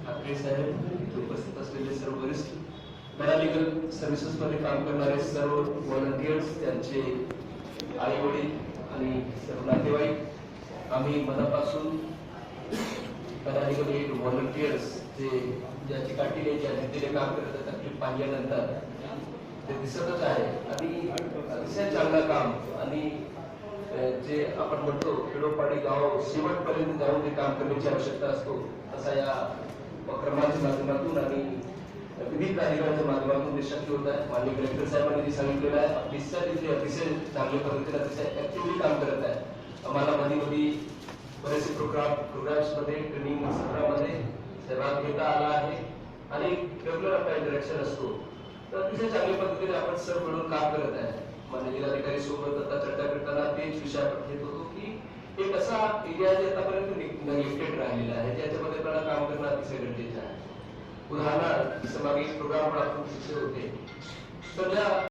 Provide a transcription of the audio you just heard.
ठाकरे साहेब, उपस्थित असलेले सर्व वरिष्ठ पॅरालिगल सर्व्हिसेस मध्ये काम करणारे सर्व व्हॉलंटियर्स, त्यांचे आई वडील आणि सर्व नातेवाईक, आम्ही मनापासून पॅरालिगल एड व्हॉलंटियर्स जे ज्याची काठीने ज्या रीतीने काम करत आहेत तकलीफ पाहिल्यानंतर ते दिसतच आहे आणि अतिशय चांगलं काम आणि जे आपण म्हणतो खेडोपाडी गाव शेवटपर्यंत जाऊन ते काम करण्याची आवश्यकता असतो, तसा या उपक्रमाच्या माध्यमातून आणि विविध कार्यक्रमाच्या माध्यमातून ते शक्य होत आहे. माननीय कलेक्टर साहेबांनी जे सांगितलेलं आहे, आपली तिथे अतिशय चांगल्या पद्धतीने अतिशय ऍक्टिव्हली काम करत आहे. आम्हाला मध्ये बरेचसे प्रोग्राम्स मध्ये ट्रेनिंग सत्रामध्ये सहभाग घेता आला आहे आणि रेग्युलर आपला इंटरॅक्शन असतो. तर अतिशय चांगल्या पद्धतीने आपण सर्व मिळून काम करत आहे. माननीय जिल्हाधिकारी सोबत आता चर्चा करताना तेच विषय आपण घेत होतो की एक असा एरिया जे आतापर्यंत निग्लेक्टेड राहिलेला आहे, ज्याच्यामध्ये आपल्याला काम करणं अतिशय गरजेचं आहे. उदाहरणार्थ मागे प्रोग्राम आपण शिकले होते, सध्या